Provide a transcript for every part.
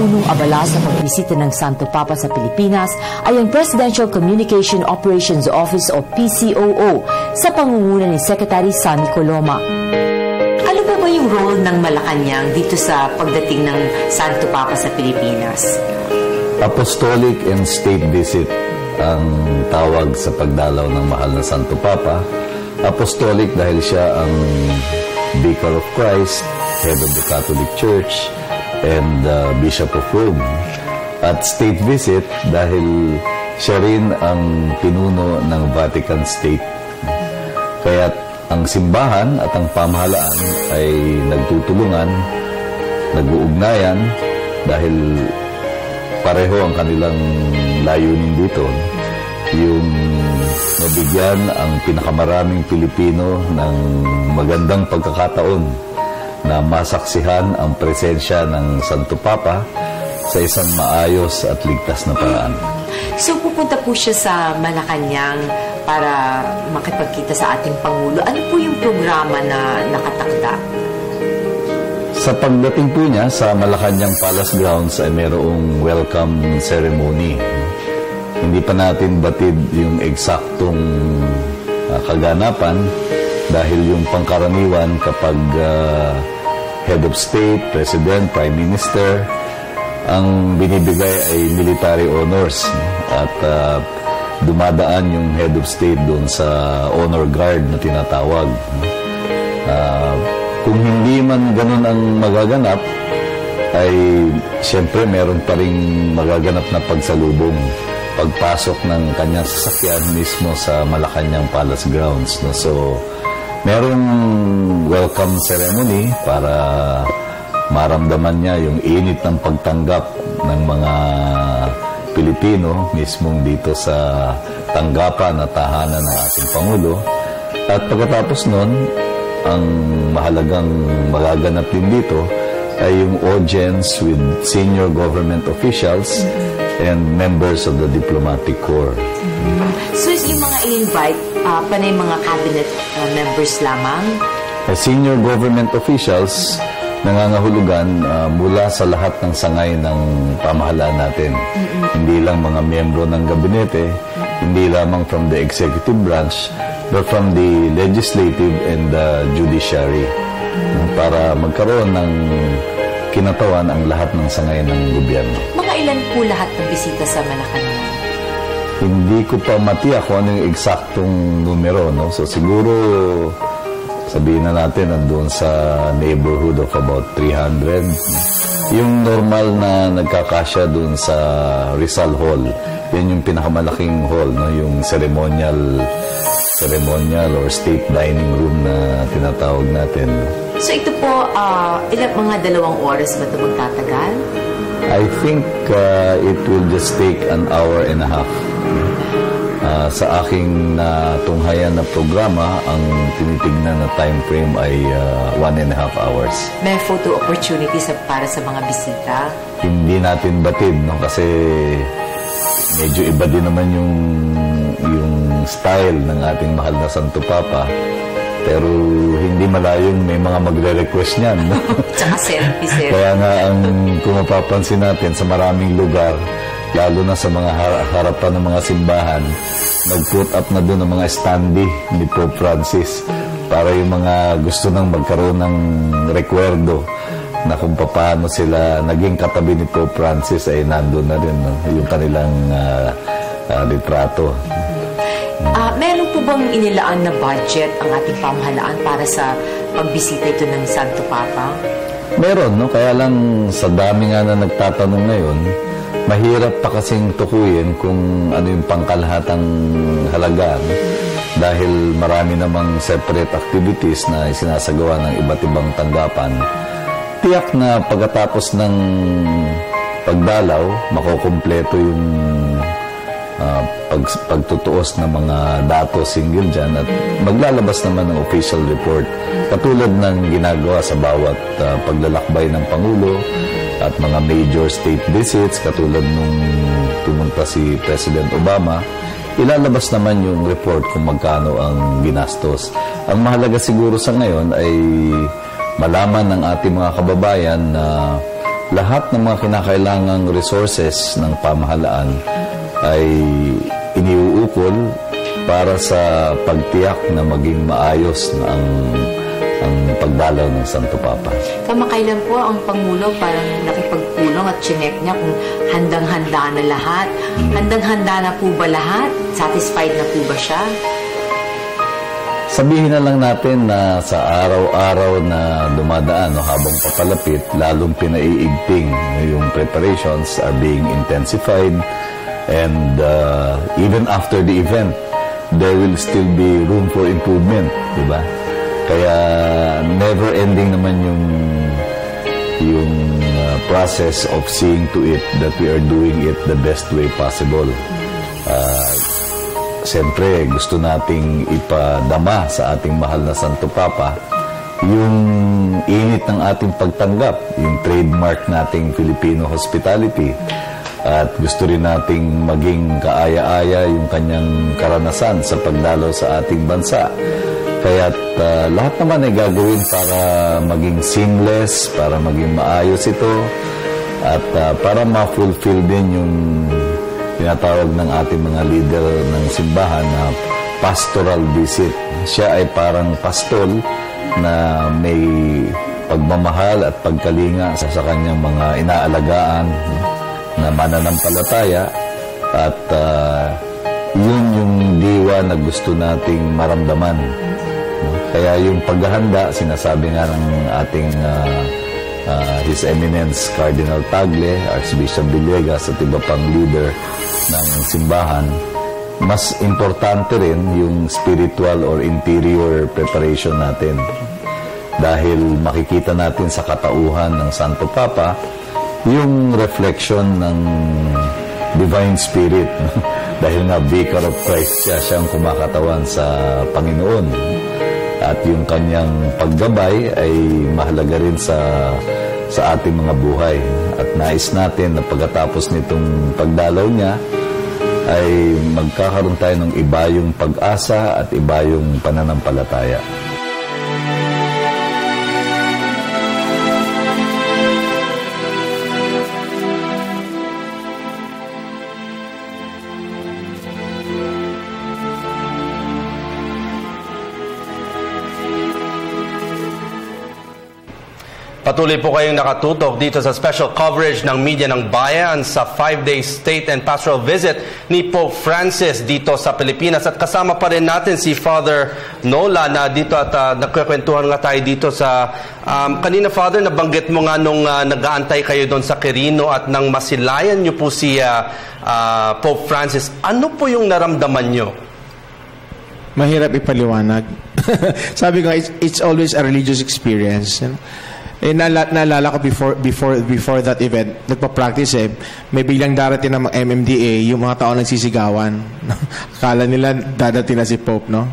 punong abala sa pagbisita ng Santo Papa sa Pilipinas ay ang Presidential Communication Operations Office o PCOO sa pangunguna ni Secretary Sammy Coloma. Ano po ba yung role ng Malacanang dito sa pagdating ng Santo Papa sa Pilipinas? Apostolic and state visit ang tawag sa pagdalaw ng mahal na Santo Papa. Apostolic dahil siya ang Vicar of Christ, Head of the Catholic Church, and Bishop of Rome. At state visit dahil siya rin ang pinuno ng Vatican State. Kaya ang simbahan at ang pamahalaan ay nagtutulungan, nag-uugnayan dahil pareho ang kanilang layunin dito, yung mabigyan ang pinakamaraming Pilipino ng magandang pagkakataon na masaksihan ang presensya ng Santo Papa sa isang maayos at ligtas na paraan. So pupunta po siya sa Malacanang para makipagkita sa ating Pangulo. Ano po yung programa na nakatakda? Sa pagdating po niya sa Malacanang Palace Grounds ay mayroong welcome ceremony. Hindi pa natin batid yung eksaktong kaganapan dahil yung pangkaraniwan kapag Head of State, President, Prime Minister, ang binibigay ay military honors at dumadaan yung Head of State doon sa honor guard na tinatawag. Kung hindi man ganun ang magaganap, ay siyempre meron pa rin magaganap na pagsalubong pagpasok ng kanyang sasakyan mismo sa Malacanang Palace Grounds. No? So, merong welcome ceremony para maramdaman niya yung init ng pagtanggap ng mga Pilipino mismong dito sa tanggapan at tahanan ng ating Pangulo. At pagkatapos nun, ang mahalagang magaganap din dito ay yung audience with senior government officials and members of the diplomatic corps. So, yung mga i-invite, panay mga cabinet members lamang? Senior government officials nangangahulugan mula sa lahat ng sangay ng pamahalaan natin. Hindi lang mga miyembro ng gabinete, hindi lamang from the executive branch, but from the legislative and the judiciary. Para magkaroon ng kinatawan ang lahat ng sangay ng gobyerno. Mga ilan po lahat ng bisita sa Malacanang? Hindi ko pa matiyak kung ano yung eksaktong numero. No? So siguro sabihin na natin nandun sa neighborhood of about 300. Yung normal na nagkakasya dun sa Rizal Hall, yan yung pinakamalaking hall, no? Yung ceremonial or state dining room na tinatawag natin. So ito po, ilang mga 2 oras ba ito magtatagal? I think it will just take an hour and a half. Sa aking tunghayan na programa, ang tinitignan na time frame ay 1.5 hours. May photo opportunities para sa mga bisita? Hindi natin batid, no? Kasi medyo iba din naman yung style ng ating mahal na Santo Papa. Pero hindi malayong may mga magre-request niyan. No? Tsaka selfie, sir. Kaya nga ang kung mapapansin natin sa maraming lugar, lalo na sa mga harapan ng mga simbahan, nag-put up na doon ang mga standee ni Pope Francis para yung mga gusto nang magkaroon ng rekwerdo na kung paano sila naging katabi ni Pope Francis ay nandun na rin, no? Yung kanilang litrato. Meron po bang inilaan na budget ang ating pamahalaan para sa pagbisita ito ng Santo Papa? Meron, no? Kaya lang sa dami nga na nagtatanong ngayon, mahirap pa kasing tukuyin kung ano yung pangkalahatang halaga. No? Dahil marami namang separate activities na isinasagawa ng iba't ibang tanggapan. Tiyak na pagkatapos ng pagdalaw, makukumpleto yung pagtutuos ng mga datos single dyan at maglalabas naman ng official report katulad ng ginagawa sa bawat paglalakbay ng Pangulo at mga major state visits katulad nung pumunta si President Obama. Ilalabas naman yung report kung magkano ang ginastos. Ang mahalaga siguro sa ngayon ay malaman ng ating mga kababayan na lahat ng mga kinakailangang resources ng pamahalaan ay iniuukol para sa pagtiyak na maging maayos na ang pagdalaw ng Santo Papa. Kamakailan po ang Pangulo parang nakipagpulong at chinek niya kung handang-handa na lahat. Handang-handa na po ba lahat? Satisfied na po ba siya? Sabihin na lang natin na sa araw-araw na dumadaan habang papalapit, lalong pinaiigting yung preparations are being intensified, and even after the event, there will still be room for improvement, di ba? Kaya never ending naman yung process of seeing to it that we are doing it the best way possible. Siyempre, gusto nating ipadama sa ating mahal na Santo Papa yung init ng ating pagtanggap, yung trademark nating Filipino hospitality. At gusto rin nating maging kaaya-aya yung kanyang karanasan sa pagdalaw sa ating bansa. Kaya't lahat naman ay gagawin para maging seamless, para maging maayos ito, at para ma-fulfill din yung tinatawag ng ating mga leader ng simbahan na pastoral visit. Siya ay parang pastol na may pagmamahal at pagkalinga sa kanyang mga inaalagaan na mananampalataya, at yun yung diwa na gusto nating maramdaman. Kaya yung paghahanda, sinasabi nga ng ating His Eminence Cardinal Tagle, Archbishop Villegas at iba pang leader ng simbahan, mas importante rin yung spiritual or interior preparation natin. Dahil makikita natin sa katauhan ng Santo Papa yung reflection ng Divine Spirit. Dahil nga Vicar of Christ siyang kumakatawan sa Panginoon. At yung kanyang paggabay ay mahalaga rin sa ating mga buhay. At nais natin na pagkatapos nitong pagdalaw niya ay magkakaroon tayo ng iba yung pag-asa at iba yung pananampalataya. Patuloy po kayong nakatutok dito sa special coverage ng Media ng Bayan sa 5-day state and pastoral visit ni Pope Francis dito sa Pilipinas. At kasama pa rin natin si Father Nola na dito at nagkukwentuhan nga tayo dito sa... kanina, Father, nabanggit mo nga nung nag-aantay kayo doon sa Quirino at nang masilayan niyo po si Pope Francis. Ano po yung naramdaman niyo? Mahirap ipaliwanag. Sabi ko, it's always a religious experience. Naalala ko before that event, nagpa-practice may biglang darating ng MMDA, yung mga tao nagsisigawan. Akala nila dadating na si Pope, no?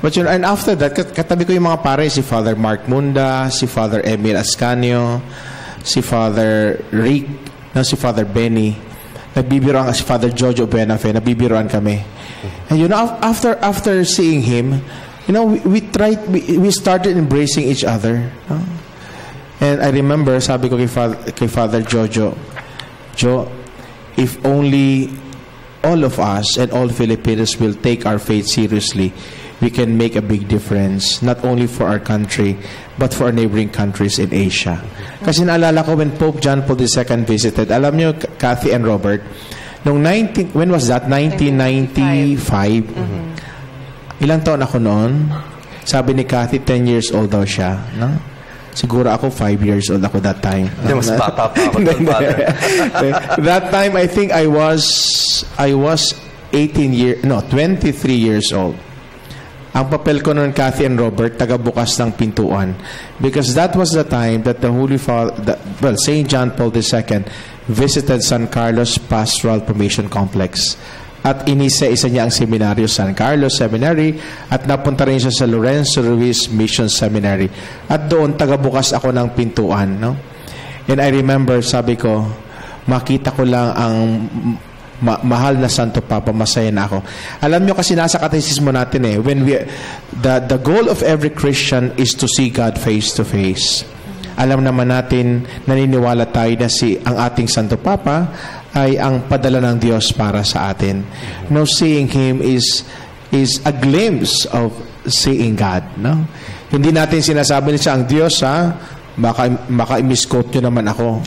But yun, and after that, katabi ko yung mga pare, si Father Mark Munda, si Father Emil Ascanio, si Father Rick, si Father Benny. Nagbibiroan, si Father Jojo Benafe, nagbibiroan kami. And you know, after seeing him, you know, we started embracing each other, no? And I remember, sabi ko kay Father Jojo, if only all of us and all Filipinos will take our faith seriously, we can make a big difference, not only for our country, but for our neighboring countries in Asia. Kasi naalala ko when Pope John Paul II visited, alam niyo, Kathy and Robert, when was that? 1995. Ilang taon ako noon? Sabi ni Kathy, 10 years old daw siya, no? Siguro ako 5 years old ako that time. Mas bata pa ako. That time I think I was 23 years old. Ang papel ko noon, Kathy and Robert, taga-bukas ng pintuan. Because that was the time that the Holy Father, St. John Paul II visited San Carlos Pastoral Formation Complex. At inisa-isa niya ang seminaryo, San Carlos Seminary, at napunta rin siya sa Lorenzo Ruiz Mission Seminary. At doon, tagabukas ako ng pintuan, no? And I remember, sabi ko, makita ko lang ang mahal na Santo Papa, masaya na ako. Alam nyo kasi nasa katesismo natin when the goal of every Christian is to see God face to face. alam naman natin, naniniwala tayo na ang ating Santo Papa ay ang padala ng Diyos para sa atin. No, seeing Him is a glimpse of seeing God. No? Hindi natin sinasabi na siya ang Diyos, ha? Baka i-misquote nyo naman ako.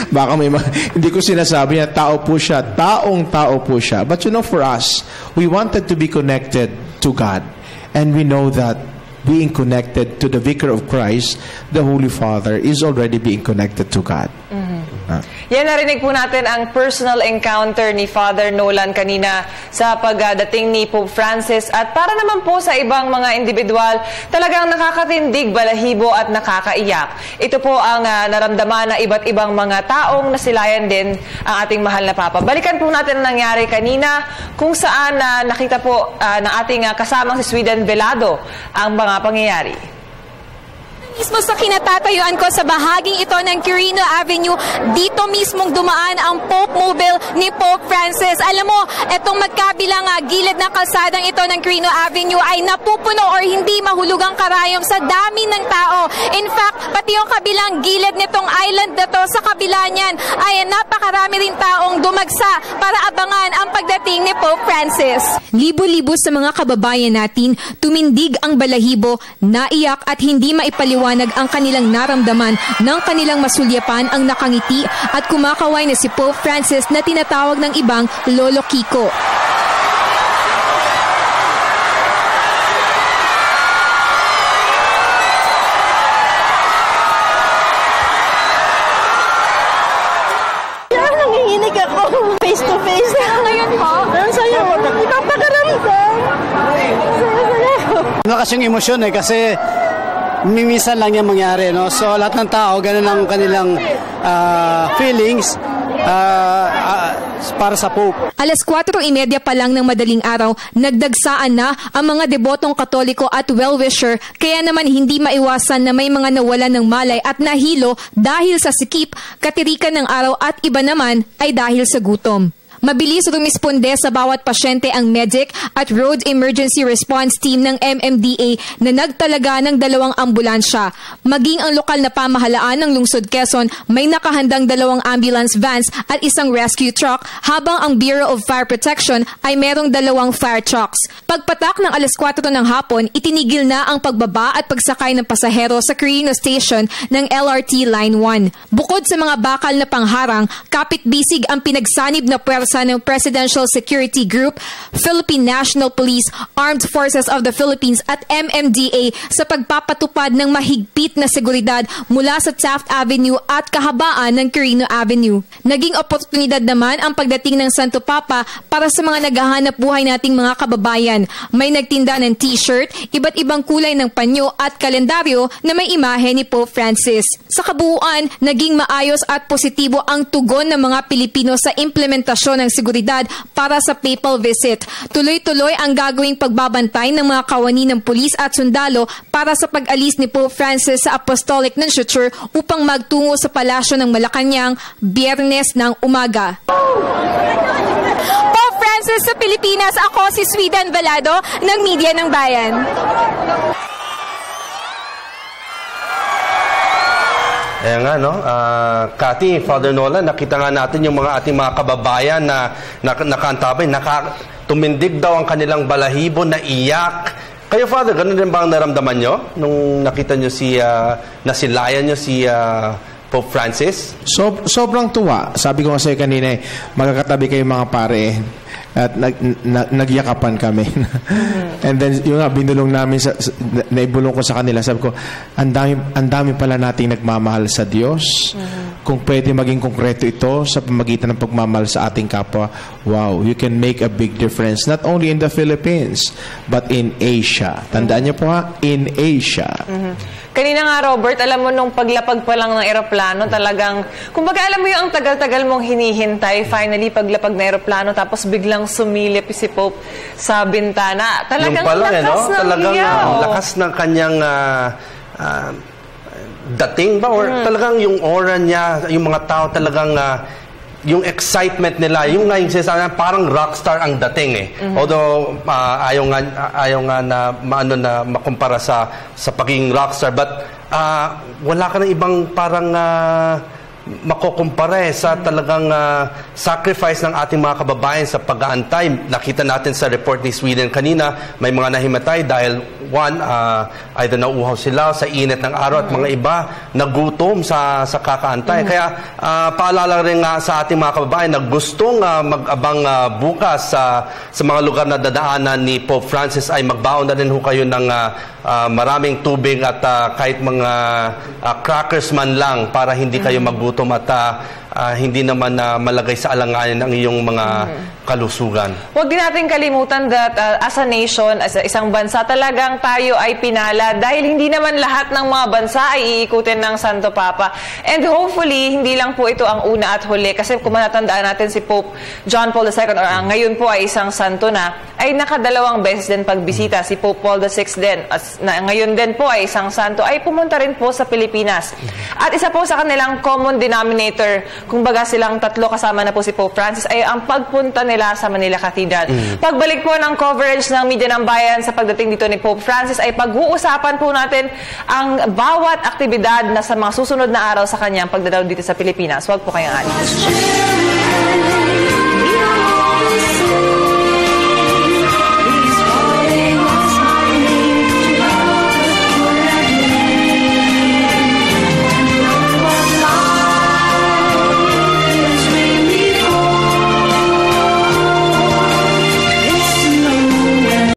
Baka hindi ko sinasabi na tao po siya. Taong-tao po siya. But you know, for us, we wanted to be connected to God. And we know that being connected to the Vicar of Christ, the Holy Father, is already being connected to God. Yan, narinig po natin ang personal encounter ni Father Nolan kanina sa pagdating ni Pope Francis. At para naman po sa ibang mga individual, talagang nakakatindig, balahibo at nakakaiyak. Ito po ang naramdaman na iba't ibang mga taong nasilayan din ang ating mahal na Papa. Balikan po natin ang nangyari kanina kung saan nakita po ng ating kasamang si Sweden Velado ang mga pangyayari. Mismo sa kinatatayuan ko sa bahaging ito ng Quirino Avenue, dito mismong dumaan ang Pope Mobile ni Pope Francis. Alam mo, itong magkabilang gilid ng kalsadang ito ng Quirino Avenue ay napupuno or hindi mahulugang karayom sa dami ng tao. In fact, pati yung kabilang gilid nitong island na to, sa kabila niyan ay napakarami rin taong dumagsa para abangan ang pagdating ni Pope Francis. Libo-libo sa mga kababayan natin, tumindig ang balahibo, naiyak at hindi maipaliwanag ang kanilang naramdaman ng kanilang masulyapan ang nakangiti at kumakaway na si Pope Francis na tinatawag ng ibang Lolo Kiko. Nanginginig ako face to face. Ngayon po? Ang sayo. Ipapakaramdam. Lakas yung emosyon kasi mimisan lang yung mangyari, no? So lahat ng tao, ganun lang kanilang feelings para sa Pope. Alas 4:30 pa lang ng madaling araw, nagdagsaan na ang mga debotong Katoliko at well-wisher, kaya naman hindi maiwasan na may mga nawalan ng malay at nahilo dahil sa sikip, katirikan ng araw at iba naman ay dahil sa gutom. Mabilis rumisponde sa bawat pasyente ang medic at Road Emergency Response Team ng MMDA na nagtalaga ng 2 ambulansya. Maging ang lokal na pamahalaan ng Lungsod Quezon may nakahandang 2 ambulance vans at 1 rescue truck, habang ang Bureau of Fire Protection ay merong 2 fire trucks. Pagpatak ng alas 4 ng hapon, itinigil na ang pagbaba at pagsakay ng pasahero sa Quirino Station ng LRT Line 1. Bukod sa mga bakal na pangharang, kapit-bisig ang pinagsanib na puwersa ng Presidential Security Group, Philippine National Police, Armed Forces of the Philippines at MMDA sa pagpapatupad ng mahigpit na seguridad mula sa Taft Avenue at kahabaan ng Quirino Avenue. Naging oportunidad naman ang pagdating ng Santo Papa para sa mga naghahanap buhay nating mga kababayan. May nagtinda ng t-shirt, iba't ibang kulay ng panyo at kalendaryo na may imahe ni Pope Francis. Sa kabuuan, naging maayos at positibo ang tugon ng mga Pilipino sa implementasyon ng seguridad para sa papal visit. Tuloy-tuloy ang gagawing pagbabantay ng mga kawani ng pulis at sundalo para sa pag-alis ni Pope Francis sa Apostolic Nunciature upang magtungo sa palasyo ng Malacanang Biyernes ng umaga. Pope Francis sa Pilipinas, ako si Sweden Velado ng Media ng Bayan. Ayan nga, no? Cathy, Father Nolan, nakita nga natin yung ating mga kababayan na nakantabay, tumindig daw ang kanilang balahibo, naiyak. Kayo, Father, ganun din ba ang naramdaman nyo nung nakita nyo nasilayan nyo si Pope Francis? Sobrang tuwa. Sabi ko nga sa'yo kanina, magkakatabi kayo mga pare, at nagyakapan kami. And then yung binulong namin naibulong ko sa kanila, sabi ko, ang dami pala nating nagmamahal sa Diyos. Kung pwede maging konkreto ito sa pamagitan ng pagmamahal sa ating kapwa, wow, you can make a big difference not only in the Philippines but in Asia. Tandaan niyo po ha, in Asia. Kanina nga, Robert, alam mo, nung paglapag pa lang ng eroplano, talagang, kumbaga, alam mo yung ang tagal-tagal mong hinihintay, finally, paglapag ng eroplano, tapos biglang sumilip si Pope sa bintana. Talagang lakas ng lakas ng kanyang dating ba? Or talagang yung aura niya, yung mga tao talagang yung excitement nila, yung nga yung sinasabi, parang rockstar ang dating Although ayaw nga na makumpara sa pagiging rockstar, but wala ka ng ibang parang makukumpara sa talagang sacrifice ng ating mga kababayan sa pag-aantay. Nakita natin sa report ni Sweden kanina, may mga nahimatay dahil either nauuhaw sila sa init ng araw at mga iba nagutom sa kakaantay. Kaya paalala rin nga sa ating mga kababayan na gustong mag-abang bukas sa mga lugar na dadaanan ni Pope Francis ay magbaon na rin ho kayo ng maraming tubig at kahit mga crackers man lang para hindi kayo magutom at hindi naman malagay sa alanganin ang iyong mga kalusugan. Huwag din natin kalimutan that as a nation, as isang bansa, talagang tayo ay pinala dahil hindi naman lahat ng mga bansa ay iikutin ng Santo Papa. And hopefully, hindi lang po ito ang una at huli kasi kung manatandaan natin si Pope John Paul II, or ngayon po ay isang santo na, ay nakadalawang beses din pagbisita. Si Pope Paul VI din, ngayon din po ay isang santo, ay pumunta rin po sa Pilipinas. At isa po sa kanilang common denominator, kumbaga silang tatlo kasama na po si Pope Francis, ay ang pagpunta nila sa Manila Cathedral. Pagbalik po ng coverage ng Media ng Bayan sa pagdating dito ni Pope Francis, ay pag-uusapan po natin ang bawat aktibidad na sa mga susunod na araw sa kanyang pagdalaw dito sa Pilipinas. Huwag po kayong alis.